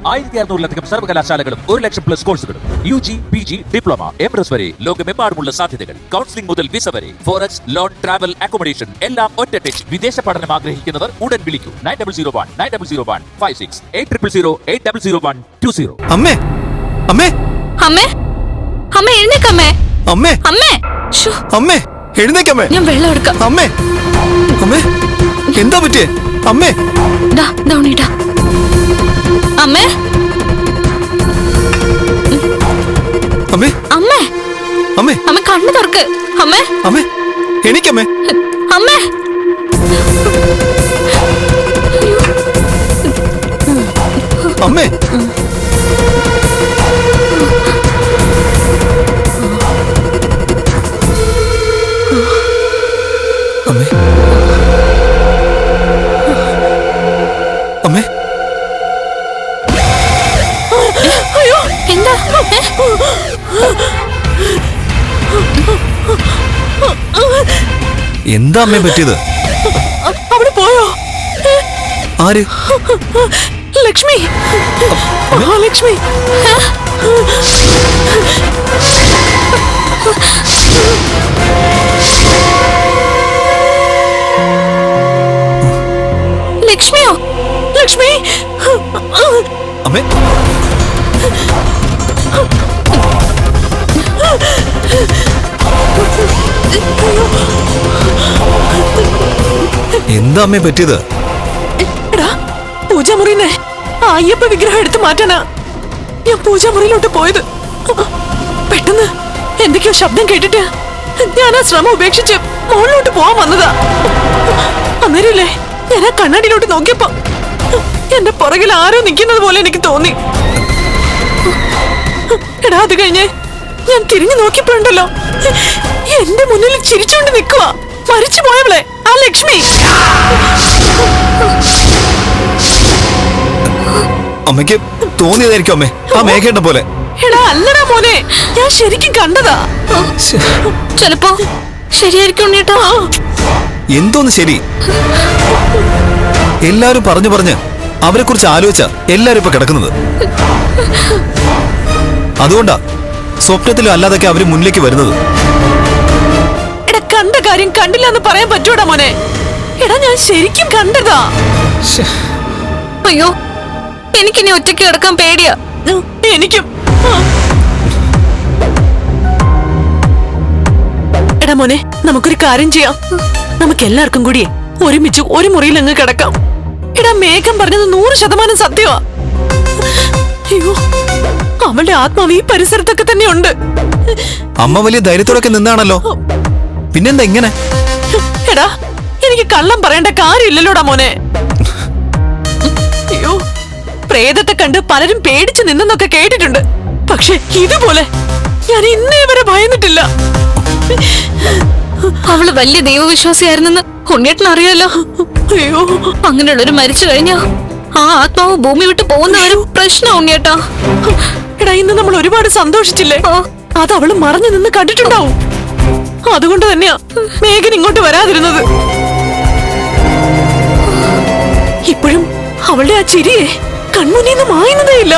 1600-ലധികം സർവകലാശാലകളും 1,00,000+ കോഴ്സുകളും UG, PG, diploma, MRS വരെ ലോകമെമ്പാടുമുള്ള സാധ്യതകൾ. കൗൺസിലിംഗ് മുതൽ വിസ വരെ, ഫോറക്സ്, ലോൺ, ട്രാവൽ, അക്കോമഡേഷൻ എല്ലാം ഒറ്റ ടച്ച്. വിദേശ പഠനം ആഗ്രഹിക്കുന്നവർ ഉടൻ വിളിക്കൂ 9001-9001-56 8000-8001-20. അമ്മേ അമ്മേ അമ്മേ അമ്മേ എഴുന്നേക്കമ്മേ. അമ്മേ അമ്മേ അമ്മേ എഴുന്നേക്കമ്മേ. ഞാൻ വെള്ളം എടുക്കാം. അമ്മേ അമ്മേ എന്താ പറ്റിയേ അമ്മേ? ഉണ്ണീട്ടാ. അമ്മേ അമ്മേ അമ്മേ അമ്മേ അമ്മ കണ്ണു തുറക്ക്. അമ്മേ അമ്മേ എനിക്കമ്മേ. അമ്മേ അമ്മേ അമ്മേ അമ്മേ അയ്യോ എന്താ? എന്താ അമ്മേ പറ്റിയത്? അവിടെ പോയോ? ആര്? ലക്ഷ്മി. ലക്ഷ്മി ലക്ഷ്മിയോ? ലക്ഷ്മി അമ്മേ എന്താ അമ്മേ പറ്റിയത്? പൂജാമുറിന്ന് അയ്യപ്പ വിഗ്രഹം എടുത്തു മാറ്റാനാ ഞാൻ പൂജാമുറിയിലോട്ട് പോയത്. പെട്ടെന്ന് എന്തൊക്കെയോ ശബ്ദം കേട്ടിട്ട് ഞാൻ ആ ശ്രമം ഉപേക്ഷിച്ച് മുകളിലോട്ട് പോവാൻ വന്നതാ. അന്നേരല്ലേ ഞാൻ ആ കണ്ണാടിയിലോട്ട് നോക്കിയപ്പോ എന്റെ പുറകിൽ ആരോ നിൽക്കുന്നത് പോലെ എനിക്ക് തോന്നി. എടാ അത് കഴിഞ്ഞ് ഞാൻ തിരിഞ്ഞു നോക്കിയപ്പോഴുണ്ടല്ലോ എന്റെ മുന്നിൽ ചിരിച്ചുകൊണ്ട് നിൽക്കുവാ മരിച്ചു പോയവളെ ആ ലക്ഷ്മി. അമ്മയ്ക്ക് തോന്നിയതായിരിക്കും അമ്മേ, ആ മേഘേണ്ട പോലെ. എടാ അല്ലടാ മോനെ, ഞാൻ ശരിക്കും കണ്ടതാ. ചിലപ്പോ ശരിയായിരിക്കും ഉണ്ണീട്ടാ. എന്തോന്ന് ശരി? എല്ലാരും പറഞ്ഞു പറഞ്ഞ് അവരെ കുറിച്ച് ആലോചിച്ച എല്ലാരും ഇപ്പൊ കിടക്കുന്നത്. അതുകൊണ്ടാ സ്വപ്നത്തിലും അല്ലാതൊക്കെ അവര് മുന്നിലേക്ക് വരുന്നത്. എടാ കണ്ട കാര്യം കണ്ടില്ല എന്ന് പറയാൻ പറ്റൂടാ മോനെ. എടാ ഞാൻ ശരിക്കും കണ്ടതാ. അയ്യോ എനിക്കിനി ഒറ്റയ്ക്ക് കിടക്കാൻ പേടിയാ. എനിക്കും. എടാ മോനെ നമുക്കൊരു കാര്യം ചെയ്യാം. നമുക്ക് എല്ലാവർക്കും കൂടി ഒരുമിച്ച് ഒരു മുറിയിൽ അങ്ങ് കിടക്കാം. എടാ മേഘം പറഞ്ഞത് 100% സത്യമാ. അയ്യോ അവളുടെ ആത്മാവ് ഈ പരിസരത്തൊക്കെ തന്നെ ഉണ്ട്. അമ്മ വലിയ ധൈര്യത്തോടൊക്കെ നിന്നാണല്ലോ, പിന്നെന്താ ഇങ്ങനെ? എടാ എനിക്ക് കള്ളം പറയേണ്ട കാര്യമില്ലല്ലോടാ മോനെ. അയ്യോ പ്രേതത്തെ കണ്ട് പലരും പേടിച്ചു നിന്നൊക്കെ കേട്ടിട്ടുണ്ട്. പക്ഷെ ഇതുപോലെ ഞാൻ ഇന്നേ വരെ ഭയന്നിട്ടില്ല. അവള് വലിയ ദൈവവിശ്വാസിയായിരുന്നെന്ന് ഉണ്ണിയേട്ടൻ അറിയാലോ. അയ്യോ അങ്ങനെയുള്ളൊരു മരിച്ചു കഴിഞ്ഞാ ആ ആത്മാവ് ഭൂമി വിട്ട് പോകുന്നവരും പ്രശ്നം ഉണ്ണിയേട്ടാ. എടാ ഇന്ന് നമ്മൾ ഒരുപാട് സന്തോഷിച്ചില്ലേ? അത് അവള് മറഞ്ഞു നിന്ന് കണ്ടിട്ടുണ്ടാവും. അതുകൊണ്ട് തന്നെയാ മേഘൻ ഇങ്ങോട്ട് വരാതിരുന്നത്. ഇപ്പോഴും അവളുടെ ആ ചിരിയെ കൺമുന്നിൽ നിന്ന് മായുന്നതേ ഇല്ല.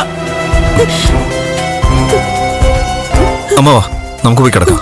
അമ്മ വാ നമുക്ക് പോയി കിടക്കാം.